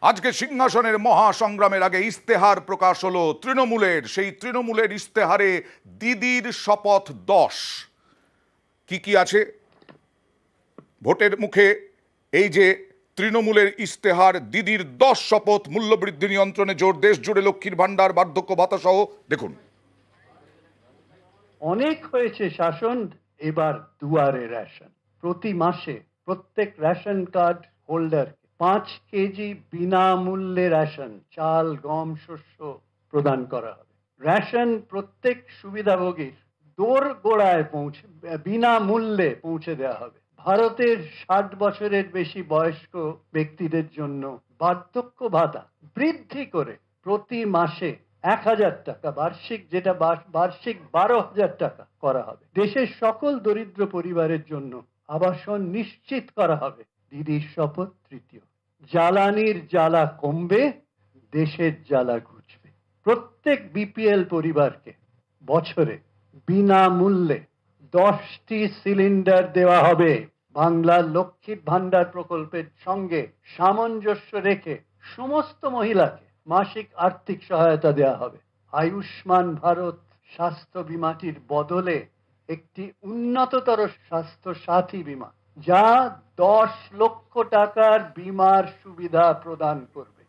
আজকে সিংহাসনের মহাসংগ্রামের আগে ইস্তেহার প্রকাশ হলো তৃণমূলের। সেই তৃণমূলের ইস্তেহারে দিদির শপথ 10। কি কি আছে ভোটের মুখে? এই যে তৃণমূলের ইস্তেহার, দিদির 10 শপথ, মূল্যবৃদ্ধি নিয়ন্ত্রণে জোর, দেশ জুড়ে লক্ষ্মীর ভান্ডার, বার্ধক্য ভাতা সহ। দেখুন, অনেক হয়েছে শাসন, এবার দুয়ারে রেশন। প্রতি মাসে প্রত্যেক রেশন কার্ড হোল্ডার 5 কেজি বিনামূল্যে রেশন, চাল, গম, শস্য প্রদান করা হবে। রেশন প্রত্যেক সুবিধাভোগীর দোর গোড়ায় বিনামূল্যে পৌঁছে দেওয়া হবে। ভারতের 60 বছরের বেশি বয়স্ক ব্যক্তিদের জন্য বার্ধক্য ভাতা বৃদ্ধি করে প্রতি মাসে 1000 টাকা বার্ষিক, যেটা বার্ষিক 12,000 টাকা করা হবে। দেশের সকল দরিদ্র পরিবারের জন্য আবাসন নিশ্চিত করা হবে। দিদির শপথ তৃতীয়। জ্বালানির জ্বালা কমবে, দেশের জ্বালা ঘুচবে। প্রত্যেক বিপিএল পরিবারকে বছরে বিনামূল্যে 10টি সিলিন্ডার দেওয়া হবে। বাংলা লক্ষ্মীর ভান্ডার প্রকল্পের সঙ্গে সামঞ্জস্য রেখে সমস্ত মহিলাকে মাসিক আর্থিক সহায়তা দেওয়া হবে। আয়ুষ্মান ভারত স্বাস্থ্য বিমাটির বদলে একটি উন্নততর স্বাস্থ্য সাথী বিমা, যা 10 লক্ষ টাকার বিমার সুবিধা প্রদান করবে।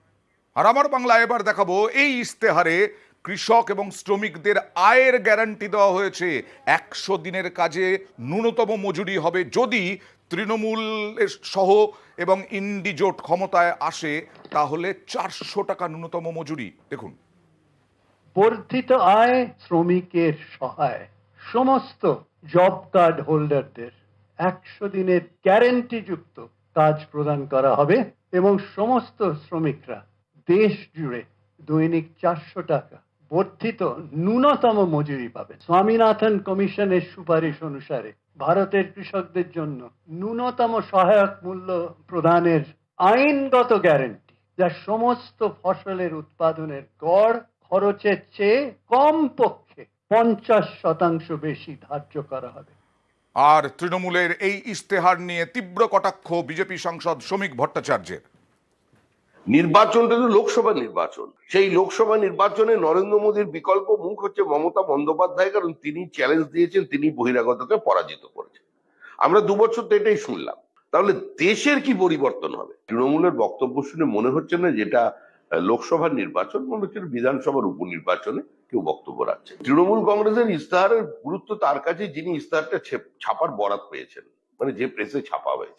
আর আমার বাংলা এবার দেখাবো এই ইস্তেহারে কৃষক এবং শ্রমিকদের আয়ের গ্যারান্টি দেওয়া হয়েছে। 100 দিনের কাজে ন্যূনতম মজুরি হবে যদি তৃণমূল সহ এবং ইন্ডি জোট ক্ষমতায় আসে, তাহলে 400 টাকা ন্যূনতম মজুরি। দেখুন, বর্ধিত আয় শ্রমিকের সহায়। সমস্ত জব কার্ড হোল্ডারদের 100 দিনের গ্যারান্টি যুক্ত কাজ প্রদান করা হবে এবং সমস্ত শ্রমিকরা দেশ জুড়ে দৈনিক 400 টাকা বর্ধিত ন্যূনতম মজুরি পাবে। স্বামীনাথন কমিশনের সুপারিশ অনুসারে ভারতের কৃষকদের জন্য ন্যূনতম সহায়ক মূল্য প্রদানের আইনগত গ্যারান্টি, যা সমস্ত ফসলের উৎপাদনের গড় খরচের চেয়ে কমপক্ষে 50% বেশি ধার্য করা হবে। আর তৃণমূলের এই ইস্তেহার নিয়ে তীব্র কটাক্ষ বিজেপি সাংসদ শ্রমিক ভট্টাচার্যের। নির্বাচনটা তো লোকসভা নির্বাচন, সেই লোকসভা নির্বাচনে নরেন্দ্র মোদীর বিকল্প মুখ হচ্ছে মমতা বন্দ্যোপাধ্যায়, কারণ তিনি চ্যালেঞ্জ দিয়েছেন, তিনি বহিরাগতকে পরাজিত করেছেন। আমরা 2 বছর তো এটাই শুনলাম। তাহলে দেশের কি পরিবর্তন হবে? তৃণমূলের বক্তব্য শুনে মনে হচ্ছে না যেটা লোকসভার নির্বাচন, মনে হচ্ছে বিধানসভার উপনির্বাচনে কেউ বক্তব্য রাখছে। তৃণমূল কংগ্রেসের ইস্তাহারের গুরুত্ব তার কাছে যিনি ইস্তাহারটা ছাপার বরাত পেয়েছেন, মানে যে প্রেসে ছাপা হয়েছে।